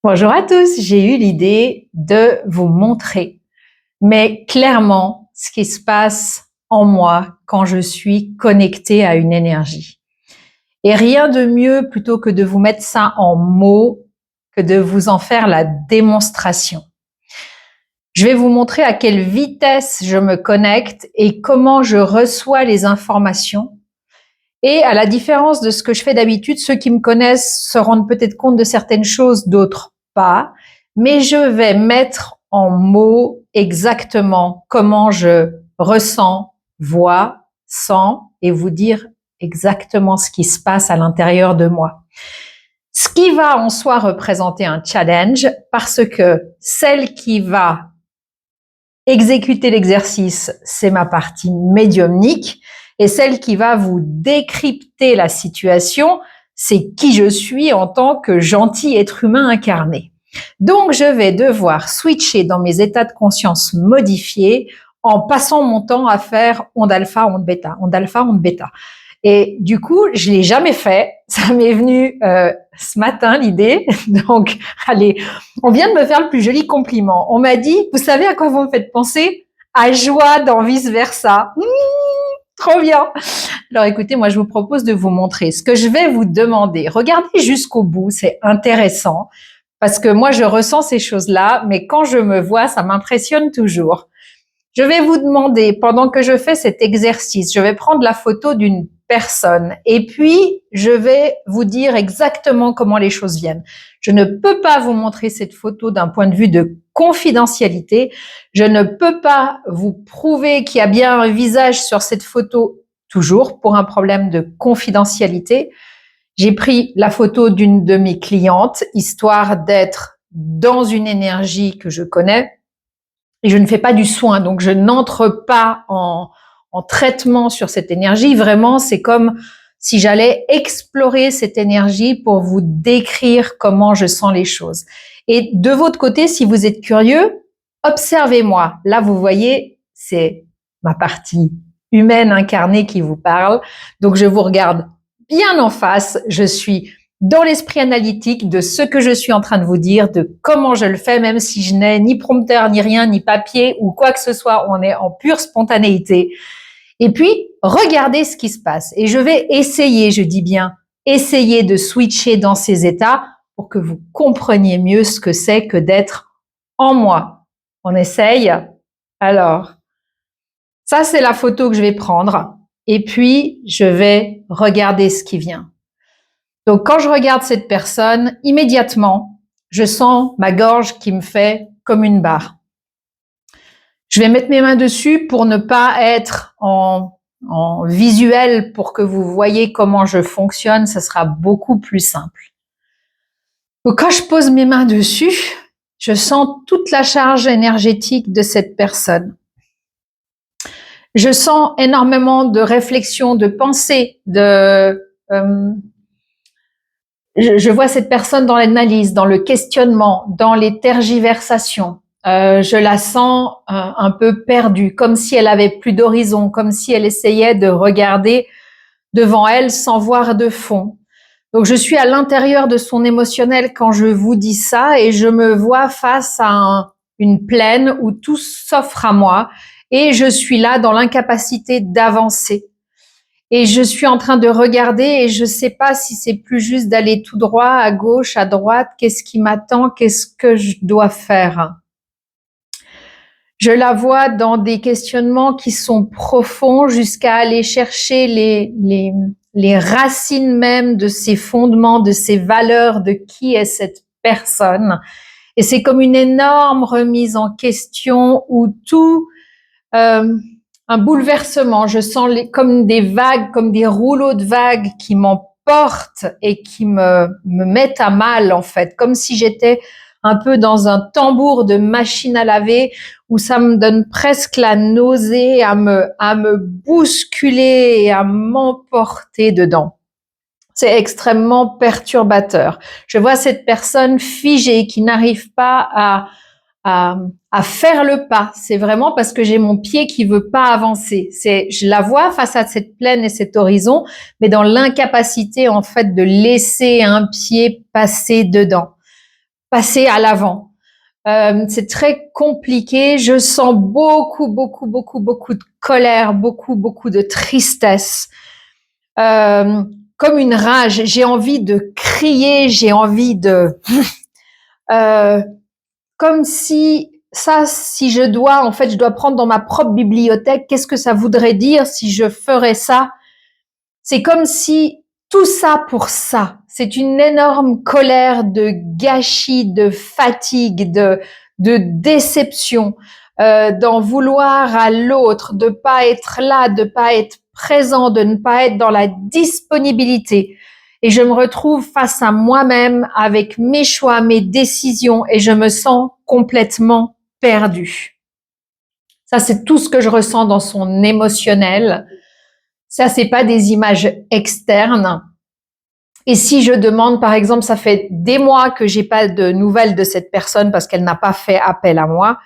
Bonjour à tous, j'ai eu l'idée de vous montrer, mais clairement, ce qui se passe en moi quand je suis connectée à une énergie. Et rien de mieux plutôt que de vous mettre ça en mots, que de vous en faire la démonstration. Je vais vous montrer à quelle vitesse je me connecte et comment je reçois les informations. Et à la différence de ce que je fais d'habitude, ceux qui me connaissent se rendent peut-être compte de certaines choses, d'autres pas. Mais je vais mettre en mots exactement comment je ressens, vois, sens et vous dire exactement ce qui se passe à l'intérieur de moi. Ce qui va en soi représenter un challenge parce que celle qui va exécuter l'exercice, c'est ma partie médiumnique. Et celle qui va vous décrypter la situation, c'est qui je suis en tant que gentil être humain incarné. Donc, je vais devoir switcher dans mes états de conscience modifiés en passant mon temps à faire onde alpha, onde bêta, onde alpha, onde bêta. Et du coup, je l'ai jamais fait. Ça m'est venu ce matin l'idée. Donc, allez, on vient de me faire le plus joli compliment. On m'a dit, vous savez à quoi vous me faites penser? À joie dans vice versa. Trop bien. Alors écoutez, moi je vous propose de vous montrer ce que je vais vous demander. Regardez jusqu'au bout, c'est intéressant parce que moi je ressens ces choses-là, mais quand je me vois, ça m'impressionne toujours. Je vais vous demander, pendant que je fais cet exercice, je vais prendre la photo d'une personne et puis je vais vous dire exactement comment les choses viennent. Je ne peux pas vous montrer cette photo d'un point de vue de confidentialité. Je ne peux pas vous prouver qu'il y a bien un visage sur cette photo, toujours pour un problème de confidentialité. J'ai pris la photo d'une de mes clientes, histoire d'être dans une énergie que je connais. Et je ne fais pas du soin, donc je n'entre pas en traitement sur cette énergie. Vraiment, c'est comme si j'allais explorer cette énergie pour vous décrire comment je sens les choses. Et de votre côté, si vous êtes curieux, observez-moi. Là, vous voyez, c'est ma partie humaine incarnée qui vous parle. Donc, je vous regarde bien en face. Je suis dans l'esprit analytique de ce que je suis en train de vous dire, de comment je le fais, même si je n'ai ni prompteur, ni rien, ni papier ou quoi que ce soit, on est en pure spontanéité. Et puis, regardez ce qui se passe. Et je vais essayer, je dis bien, essayer de switcher dans ces états pour que vous compreniez mieux ce que c'est que d'être en moi. On essaye? Alors, ça c'est la photo que je vais prendre. Et puis, je vais regarder ce qui vient. Donc, quand je regarde cette personne, immédiatement, je sens ma gorge qui me fait comme une barre. Je vais mettre mes mains dessus pour ne pas être en visuel pour que vous voyez comment je fonctionne. Ça sera beaucoup plus simple. Donc, quand je pose mes mains dessus, je sens toute la charge énergétique de cette personne. Je sens énormément de réflexion, de pensée, je vois cette personne dans l'analyse, dans le questionnement, dans les tergiversations. Je la sens un peu perdue, comme si elle avait plus d'horizon, comme si elle essayait de regarder devant elle sans voir de fond. Donc je suis à l'intérieur de son émotionnel quand je vous dis ça et je me vois face à une plaine où tout s'offre à moi et je suis là dans l'incapacité d'avancer. Et je suis en train de regarder et je sais pas si c'est plus juste d'aller tout droit, à gauche, à droite, qu'est-ce qui m'attend, qu'est-ce que je dois faire. Je la vois dans des questionnements qui sont profonds jusqu'à aller chercher les racines même de ses fondements, de ses valeurs, de qui est cette personne. Et c'est comme une énorme remise en question où tout... un bouleversement. Je sens comme des vagues, comme des rouleaux de vagues qui m'emportent et qui me mettent à mal, en fait. Comme si j'étais un peu dans un tambour de machine à laver où ça me donne presque la nausée à me bousculer et à m'emporter dedans. C'est extrêmement perturbateur. Je vois cette personne figée qui n'arrive pas à faire le pas. C'est vraiment parce que j'ai mon pied qui veut pas avancer. Je la vois face à cette plaine et cet horizon, mais dans l'incapacité, en fait, de laisser un pied passer dedans. passer à l'avant. C'est très compliqué. Je sens beaucoup de colère, beaucoup de tristesse. Comme une rage. J'ai envie de crier, j'ai envie de... comme si je dois, en fait, je dois prendre dans ma propre bibliothèque, qu'est-ce que ça voudrait dire si je ferais ça? C'est comme si tout ça pour ça. C'est une énorme colère de gâchis, de fatigue, de déception, d'en vouloir à l'autre, de pas être là, de pas être présent, de ne pas être dans la disponibilité. Et je me retrouve face à moi-même avec mes choix, mes décisions, et je me sens complètement perdue. Ça, c'est tout ce que je ressens dans son émotionnel. Ça, c'est pas des images externes. Et si je demande, par exemple, ça fait des mois que j'ai pas de nouvelles de cette personne parce qu'elle n'a pas fait appel à moi.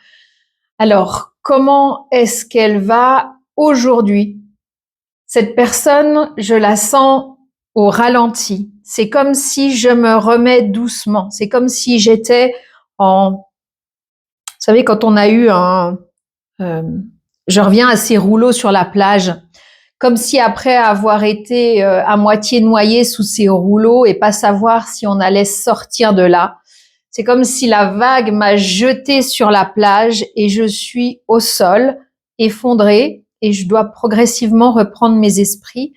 Alors, comment est-ce qu'elle va aujourd'hui? Cette personne, je la sens au ralenti. C'est comme si je me remets doucement. C'est comme si j'étais en... Vous savez, quand on a eu je reviens à ces rouleaux sur la plage, comme si après avoir été à moitié noyé sous ces rouleaux et pas savoir si on allait sortir de là, c'est comme si la vague m'a jeté sur la plage et je suis au sol, effondrée, et je dois progressivement reprendre mes esprits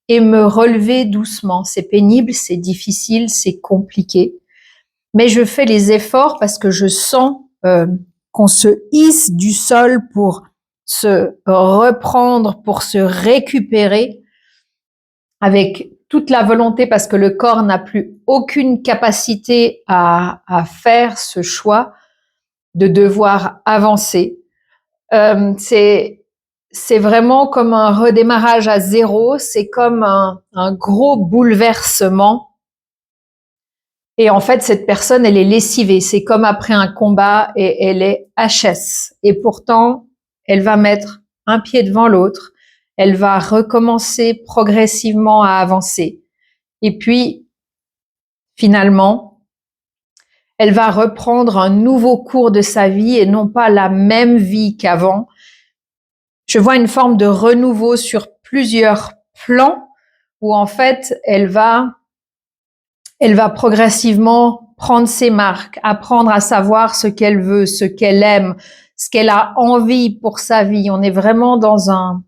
et me relever doucement. C'est pénible, c'est difficile, c'est compliqué, mais je fais les efforts parce que je sens qu'on se hisse du sol pour se reprendre, pour se récupérer avec toute la volonté, parce que le corps n'a plus aucune capacité à faire ce choix de devoir avancer. C'est vraiment comme un redémarrage à zéro, c'est comme un gros bouleversement. Et en fait, cette personne, elle est lessivée. C'est comme après un combat et elle est HS. Et pourtant, elle va mettre un pied devant l'autre. Elle va recommencer progressivement à avancer. Et puis, finalement, elle va reprendre un nouveau cours de sa vie et non pas la même vie qu'avant. Je vois une forme de renouveau sur plusieurs plans où en fait, elle va progressivement prendre ses marques, apprendre à savoir ce qu'elle veut, ce qu'elle aime, ce qu'elle a envie pour sa vie. On est vraiment dans un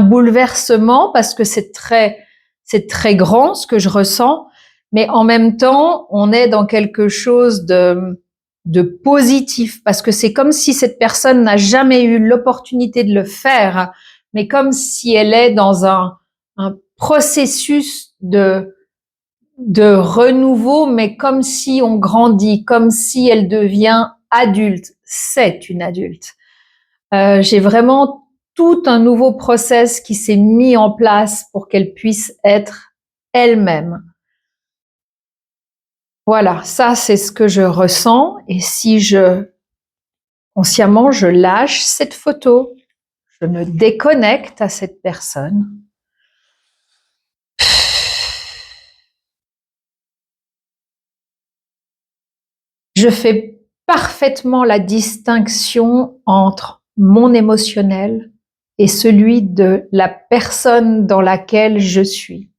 bouleversement parce que c'est très grand ce que je ressens, mais en même temps, on est dans quelque chose de positif parce que c'est comme si cette personne n'a jamais eu l'opportunité de le faire, mais comme si elle est dans un processus de renouveau, mais comme si on grandit, comme si elle devient adulte. C'est une adulte. J'ai vraiment tout un nouveau process qui s'est mis en place pour qu'elle puisse être elle-même. Voilà, ça c'est ce que je ressens. Et si consciemment, je lâche cette photo, je me déconnecte à cette personne. Je fais parfaitement la distinction entre mon émotionnel et celui de la personne dans laquelle je suis.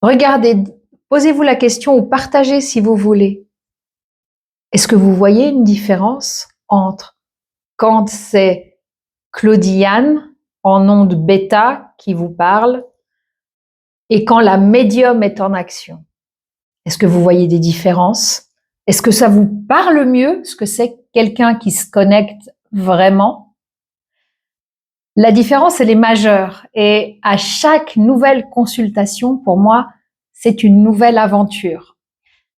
Regardez, posez-vous la question ou partagez si vous voulez. Est-ce que vous voyez une différence entre quand c'est Claudiane en onde bêta qui vous parle et quand la médium est en action? Est-ce que vous voyez des différences? Est-ce que ça vous parle mieux, ce que c'est quelqu'un qui se connecte vraiment? La différence, elle est majeure. Et à chaque nouvelle consultation, pour moi, c'est une nouvelle aventure.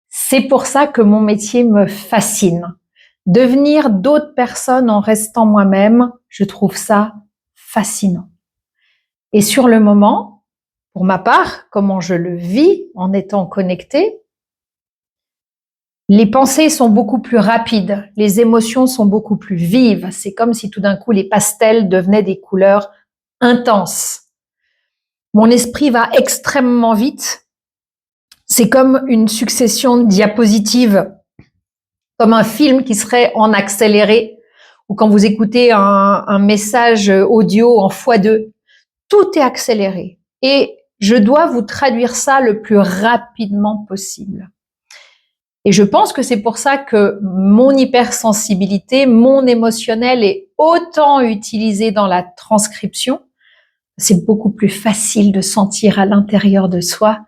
C'est pour ça que mon métier me fascine. Devenir d'autres personnes en restant moi-même, je trouve ça fascinant. Et sur le moment, pour ma part, comment je le vis en étant connectée, les pensées sont beaucoup plus rapides, les émotions sont beaucoup plus vives. C'est comme si tout d'un coup les pastels devenaient des couleurs intenses. Mon esprit va extrêmement vite. c'est comme une succession de diapositives, comme un film qui serait en accéléré, ou quand vous écoutez un message audio en x2, tout est accéléré. Et je dois vous traduire ça le plus rapidement possible. Et je pense que c'est pour ça que mon hypersensibilité, mon émotionnel est autant utilisé dans la transcription. C'est beaucoup plus facile de sentir à l'intérieur de soi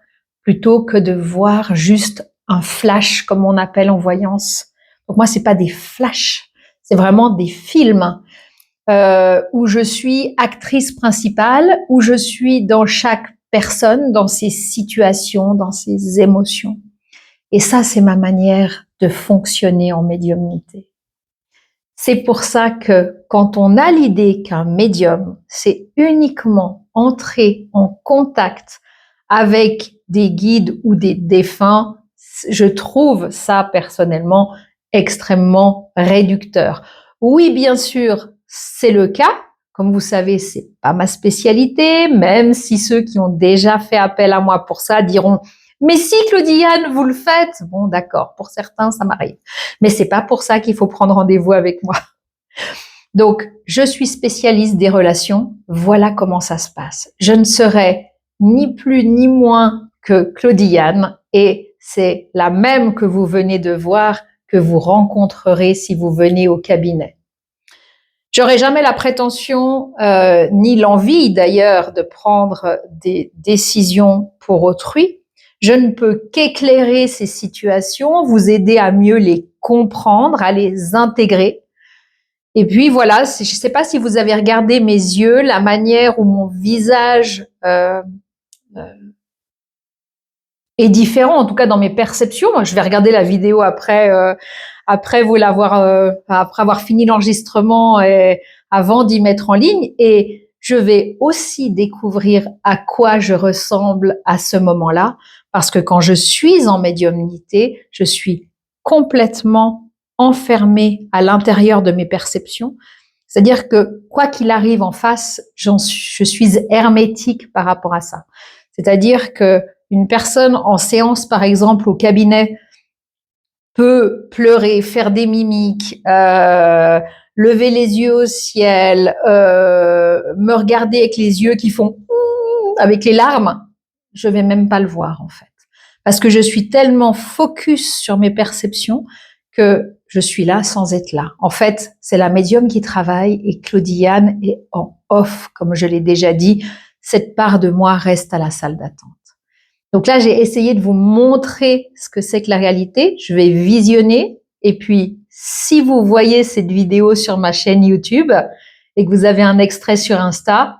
plutôt que de voir juste un flash, comme on appelle en voyance. Donc moi, c'est pas des flashs, c'est vraiment des films où je suis actrice principale, où je suis dans chaque personne, dans ses situations, dans ses émotions. Et ça, c'est ma manière de fonctionner en médiumnité. C'est pour ça que quand on a l'idée qu'un médium, c'est uniquement entrer en contact avec des guides ou des défunts, je trouve ça personnellement extrêmement réducteur. Oui, bien sûr, c'est le cas. Comme vous savez, c'est pas ma spécialité, même si ceux qui ont déjà fait appel à moi pour ça diront mais si Claudiane, vous le faites, bon d'accord, pour certains ça m'arrive, mais c'est pas pour ça qu'il faut prendre rendez-vous avec moi. Donc, je suis spécialiste des relations, voilà comment ça se passe. Je ne serai ni plus ni moins que Claudiane et c'est la même que vous venez de voir que vous rencontrerez si vous venez au cabinet. J'aurai jamais la prétention ni l'envie d'ailleurs de prendre des décisions pour autrui. Je ne peux qu'éclairer ces situations, vous aider à mieux les comprendre, à les intégrer. Et puis voilà, je ne sais pas si vous avez regardé mes yeux, la manière où mon visage est différent, en tout cas dans mes perceptions. Je vais regarder la vidéo après vous l'avoir, après avoir fini l'enregistrement et avant d'y mettre en ligne. Et je vais aussi découvrir à quoi je ressemble à ce moment-là. Parce que quand je suis en médiumnité, je suis complètement enfermée à l'intérieur de mes perceptions. C'est-à-dire que quoi qu'il arrive en face, je suis hermétique par rapport à ça. C'est-à-dire que une personne en séance, par exemple, au cabinet, peut pleurer, faire des mimiques, lever les yeux au ciel, me regarder avec les yeux qui font avec les larmes, je vais même pas le voir en fait. Parce que je suis tellement focus sur mes perceptions que je suis là sans être là. En fait, c'est la médium qui travaille et Claudiane est en off, comme je l'ai déjà dit. Cette part de moi reste à la salle d'attente. Donc là, j'ai essayé de vous montrer ce que c'est que la réalité. Je vais visionner et puis si vous voyez cette vidéo sur ma chaîne YouTube et que vous avez un extrait sur Insta,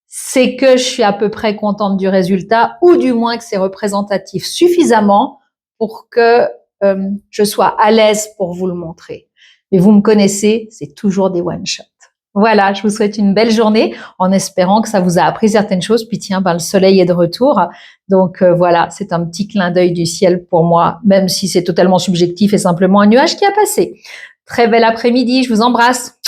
c'est que je suis à peu près contente du résultat ou du moins que c'est représentatif suffisamment pour que je sois à l'aise pour vous le montrer. Mais vous me connaissez, c'est toujours des one-shots. Voilà, je vous souhaite une belle journée en espérant que ça vous a appris certaines choses. Puis tiens, le soleil est de retour. Donc voilà, c'est un petit clin d'œil du ciel pour moi, même si c'est totalement subjectif et simplement un nuage qui a passé. Très bel après-midi, je vous embrasse.